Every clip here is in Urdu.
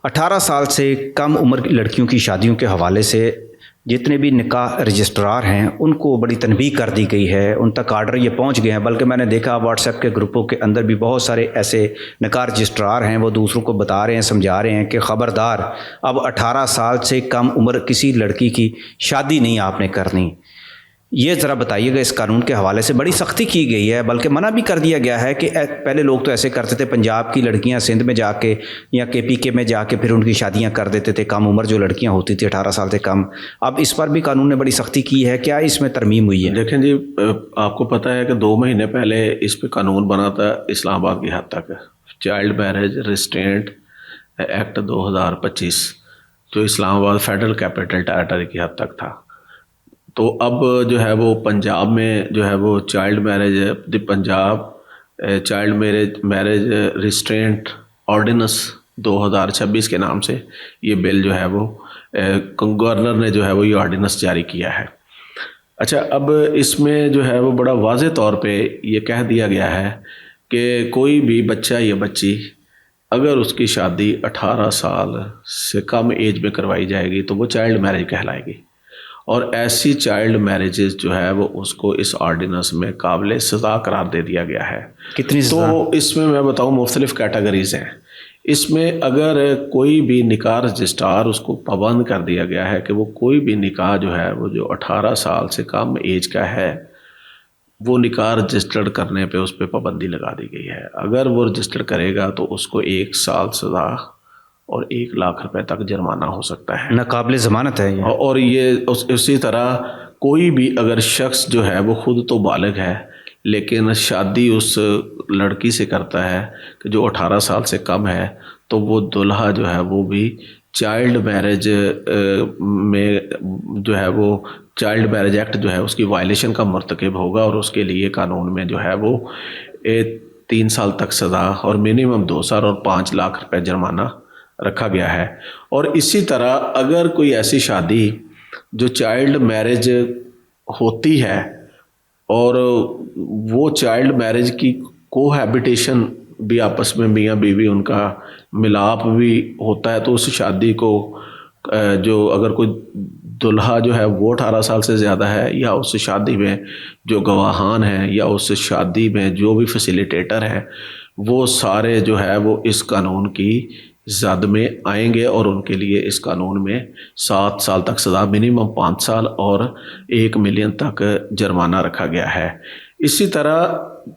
18 سال سے کم عمر کی لڑکیوں کی شادیوں کے حوالے سے جتنے بھی نکاح رجسٹرار ہیں ان کو بڑی تنبیہ کر دی گئی ہے، ان تک آرڈر یہ پہنچ گئے ہیں، بلکہ میں نے دیکھا واٹس ایپ کے گروپوں کے اندر بھی بہت سارے ایسے نکاح رجسٹرار ہیں، وہ دوسروں کو بتا رہے ہیں، سمجھا رہے ہیں کہ خبردار اب 18 سال سے کم عمر کسی لڑکی کی شادی نہیں آپ نے کرنی۔ یہ ذرا بتائیے گا، اس قانون کے حوالے سے بڑی سختی کی گئی ہے، بلکہ منع بھی کر دیا گیا ہے کہ پہلے لوگ تو ایسے کرتے تھے، پنجاب کی لڑکیاں سندھ میں جا کے یا KPK میں جا کے پھر ان کی شادیاں کر دیتے تھے، کم عمر جو لڑکیاں ہوتی تھیں 18 سال سے کم۔ اب اس پر بھی قانون نے بڑی سختی کی ہے، کیا اس میں ترمیم ہوئی ہے؟ دیکھیں جی، آپ کو پتہ ہے کہ 2 مہینے پہلے اس پہ قانون بنا تھا اسلام آباد کی حد تک، چائلڈ میرج ریسٹرینٹ ایکٹ 2025، جو اسلام آباد فیڈرل کیپٹل ٹیریٹری کی حد تک تھا۔ تو اب جو ہے وہ پنجاب میں جو ہے وہ child marriage Punjab child marriage restraint ordinance 2026 کے نام سے یہ بل جو ہے وہ گورنر نے جو ہے وہ یہ آرڈیننس جاری کیا ہے۔ اچھا، اب اس میں جو ہے وہ بڑا واضح طور پہ یہ کہہ دیا گیا ہے کہ کوئی بھی بچہ یا بچی اگر اس کی شادی 18 سال سے کم ایج میں کروائی جائے گی تو وہ چائلڈ میرج کہلائے گی، اور ایسی چائلڈ میرجز جو ہے وہ اس کو اس آرڈیننس میں قابل سزا قرار دے دیا گیا ہے۔ کتنی سزا؟ تو اس میں بتاؤں مختلف کیٹیگریز ہیں۔ اس میں اگر کوئی بھی نکاح رجسٹرار اس کو پابند کر دیا گیا ہے کہ وہ کوئی بھی نکاح جو ہے وہ جو 18 سال سے کم ایج کا ہے وہ نکاح رجسٹرڈ کرنے پہ اس پہ پابندی لگا دی گئی ہے۔ اگر وہ رجسٹر کرے گا تو اس کو 1 سال سزا اور 1 لاکھ روپے تک جرمانہ ہو سکتا ہے، ناقابل ضمانت ہے یہ۔ اور یہ اسی طرح کوئی بھی اگر شخص جو ہے وہ خود تو بالغ ہے لیکن شادی اس لڑکی سے کرتا ہے کہ جو 18 سال سے کم ہے، تو وہ دلہا جو ہے وہ بھی چائلڈ میرج میں جو ہے وہ چائلڈ میرج ایکٹ جو ہے اس کی وائلیشن کا مرتکب ہوگا، اور اس کے لیے قانون میں جو ہے وہ 3 سال تک سزا اور منیمم 2 سال اور 5 لاکھ روپے جرمانہ رکھا گیا ہے۔ اور اسی طرح اگر کوئی ایسی شادی جو چائلڈ میرج ہوتی ہے اور وہ چائلڈ میرج کی کوہیبیٹیشن بھی آپس میں میاں بیوی ان کا ملاپ بھی ہوتا ہے، تو اس شادی کو جو اگر کوئی دلہا جو ہے وہ 18 سال سے زیادہ ہے، یا اس شادی میں جو گواہان ہیں یا اس شادی میں جو بھی فیسیلیٹیٹر ہیں، وہ سارے جو ہے وہ اس قانون کی زد میں آئیں گے، اور ان کے لیے اس قانون میں 7 سال تک سزا، منیمم 5 سال اور 1 ملین تک جرمانہ رکھا گیا ہے۔ اسی طرح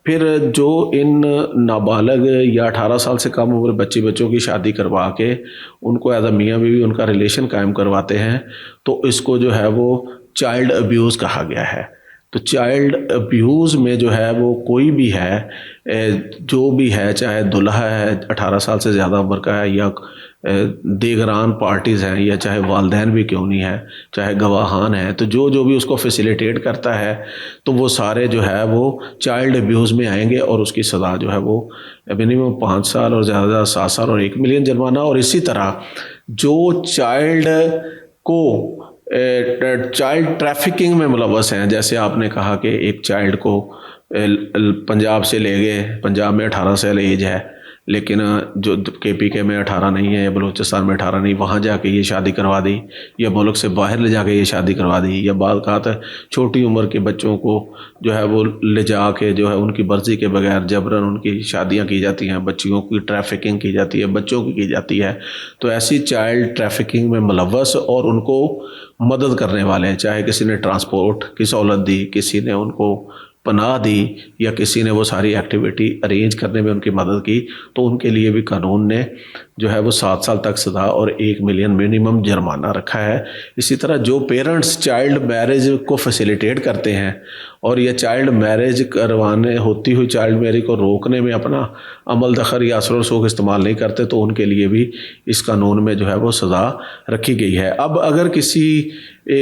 پھر جو ان نابالغ یا 18 سال سے کم عمر بچوں کی شادی کروا کے ان کو ایز اے میاں بیوی ان کا ریلیشن قائم کرواتے ہیں، تو اس کو جو ہے وہ چائلڈ ابیوز کہا گیا ہے۔ تو چائلڈ ابیوز میں جو ہے وہ کوئی بھی ہے، جو بھی ہے، چاہے دلہا ہے 18 سال سے زیادہ عمر کا ہے، یا دیگران پارٹیز ہیں، یا چاہے والدین بھی کیوں نہیں ہے، چاہے گواہان ہیں، تو جو بھی اس کو فیسیلیٹیٹ کرتا ہے تو وہ سارے جو ہے وہ چائلڈ ابیوز میں آئیں گے، اور اس کی سزا جو ہے وہ منیمم 5 سال اور زیادہ زیادہ 7 سال اور 1 ملین جرمانہ۔ اور اسی طرح جو چائلڈ کو چائلڈ ٹریفکنگ میں ملوث ہیں، جیسے آپ نے کہا کہ ایک چائلڈ کو پنجاب سے لے گئے، پنجاب میں 18 سال ایج ہے لیکن جو KPK میں 18 نہیں ہے، یا بلوچستان میں 18 نہیں، وہاں جا کے یہ شادی کروا دی، یا ملک سے باہر لے جا کے یہ شادی کروا دی، یا بعض اوقات چھوٹی عمر کے بچوں کو جو ہے وہ لے جا کے جو ہے ان کی مرضی کے بغیر جبراً ان کی شادیاں کی جاتی ہیں، بچیوں کی ٹریفکنگ کی جاتی ہے، بچوں کی جاتی ہے۔ تو ایسی چائلڈ ٹریفکنگ میں ملوث اور ان کو مدد کرنے والے ہیں، چاہے کسی نے ٹرانسپورٹ کی سہولت دی، کسی نے ان کو پناہ دی، یا کسی نے وہ ساری ایکٹیویٹی ارینج کرنے میں ان کی مدد کی، تو ان کے لیے بھی قانون نے جو ہے وہ 7 سال تک سزا اور 1 ملین منیمم جرمانہ رکھا ہے۔ اسی طرح جو پیرنٹس چائلڈ میرج کو فیسیلیٹیٹ کرتے ہیں اور یہ چائلڈ میرج کروانے ہوتی ہوئی چائلڈ میرج کو روکنے میں اپنا عمل دخل یا اثر و رسوخ استعمال نہیں کرتے، تو ان کے لیے بھی اس قانون میں جو ہے وہ سزا رکھی گئی ہے۔ اب اگر کسی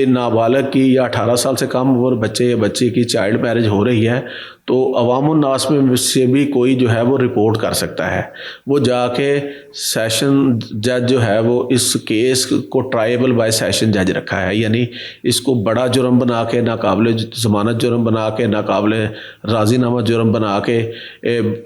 نابالغ کی یا 18 سال سے کم عمر بچے یا بچی کی چائلڈ میرج ہو رہی ہے تو عوام الناس میں سے بھی کوئی جو ہے وہ رپورٹ کر سکتا ہے. وہ جا کے سیشن جج جو ہے وہ اس کیس کو ٹرائبل بائی سیشن جج رکھا ہے, یعنی اس کو بڑا جرم بنا کے, ناقابل ضمانت جرم بنا کے, ناقابل راضی نامہ جرم بنا کے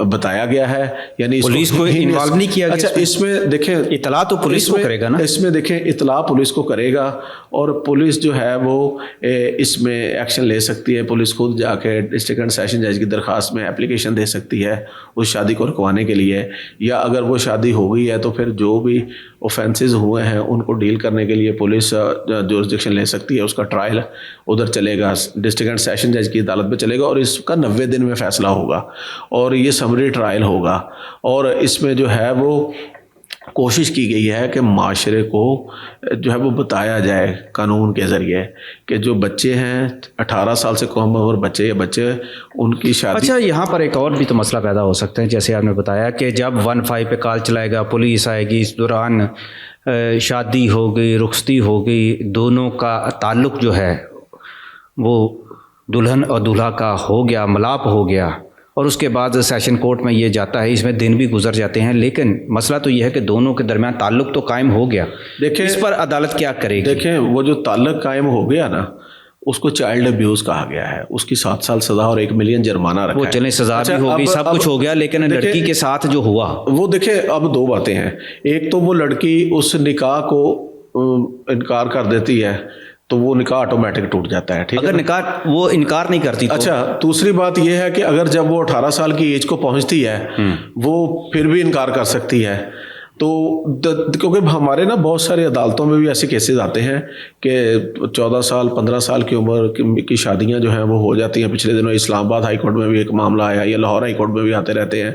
بتایا گیا ہے. یعنی پولیس کو انوالو نہیں کیا گیا. اچھا, اس میں دیکھیں اطلاع تو پولیس کو کرے گا نا. اس میں دیکھیں اطلاع پولیس کو کرے گا, اور پولیس جو ہے وہ اس میں ایکشن لے سکتی ہے. پولیس خود جا کے ڈسٹرکٹ اینڈ سیشن جج کی درخواست میں اپلیکیشن دے سکتی ہے اس شادی کو رکوانے کے لیے, یا اگر وہ شادی ہو گئی ہے تو پھر جو بھی اوفینسز ہوئے ہیں ان کو ڈیل کرنے کے لیے پولیس جورسڈکشن لے سکتی ہے. اس کا ٹرائل ادھر چلے گا, ڈسٹرکٹ اینڈ سیشن جج کی عدالت میں چلے گا, اور اس کا 90 دن میں فیصلہ ہوگا, اور یہ سمری ٹرائل ہوگا. اور اس میں جو ہے وہ کوشش کی گئی ہے کہ معاشرے کو جو ہے وہ بتایا جائے قانون کے ذریعے کہ جو بچے ہیں 18 سال سے کم عمر بچے یا بچے ان کی شادی. اچھا, یہاں پر ایک اور بھی تو مسئلہ پیدا ہو سکتا ہے, جیسے آپ نے بتایا کہ جب 15 پہ کال چلائے گا, پولیس آئے گی, اس دوران شادی ہو گئی, رخصتی ہو گئی, دونوں کا تعلق جو ہے وہ دلہن اور دولہا کا ہو گیا, ملاپ ہو گیا, اور اس کے بعد سیشن کورٹ میں یہ جاتا ہے, اس میں دن بھی گزر جاتے ہیں, لیکن مسئلہ تو یہ ہے کہ دونوں کے درمیان تعلق تو قائم ہو گیا. دیکھیں اس پر عدالت کیا کرے گی؟ دیکھیں وہ جو تعلق قائم ہو گیا نا, اس کو چائلڈ ابیوز کہا گیا ہے. اس کی 7 سال سزا اور 1 ملین جرمانہ رکھا ہے. وہ چلیں سزا بھی ہو گئی, سب کچھ ہو گیا, لیکن لڑکی کے ساتھ جو ہوا وہ دیکھیں اب 2 باتیں ہیں. ایک تو وہ لڑکی اس نکاح کو انکار کر دیتی ہے تو وہ نکاح آٹومیٹک ٹوٹ جاتا ہے. ٹھیک ہے, اگر نکاح وہ انکار نہیں کرتی تو. اچھا, دوسری بات یہ ہے کہ اگر جب وہ 18 سال کی ایج کو پہنچتی ہے وہ پھر بھی انکار کر سکتی ہے. تو کیونکہ ہمارے نا بہت سارے عدالتوں میں بھی ایسے کیسز آتے ہیں کہ 14 سال 15 سال کی عمر کی شادیاں جو ہیں وہ ہو جاتی ہیں. پچھلے دنوں اسلام آباد ہائی کورٹ میں بھی ایک معاملہ آیا, یا لاہور ہائی کورٹ میں بھی آتے رہتے ہیں,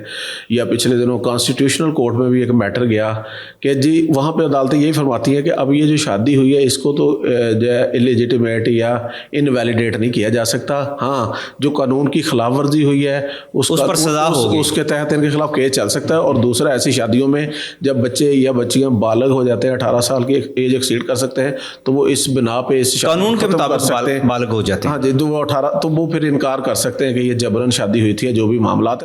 یا پچھلے دنوں کانسٹیٹیوشنل کورٹ میں بھی ایک میٹر گیا کہ جی وہاں پہ عدالتیں یہی فرماتی ہیں کہ اب یہ جو شادی ہوئی ہے اس کو تو جو ہے الیجیٹیمیٹ یا انویلیڈیٹ نہیں کیا جا سکتا. ہاں, جو قانون کی خلاف ورزی ہوئی ہے اس پر سزا ہوگی, اس کے تحت ان کے خلاف کیس چل سکتا ہے. اور دوسرا, ایسی شادیوں میں جب بچے یا بچیاں بالغ ہو جاتے ہیں, 18 سال کی ایج ایکسیڈ کر سکتے ہیں, تو وہ اس بنا پہ اس قانون کے مطابق بالغ ہو جاتے ہیں. ہاں جی, تو وہ 18 تو وہ پھر انکار کر سکتے ہیں کہ یہ جبرن شادی ہوئی تھی, جو بھی معاملات ہیں.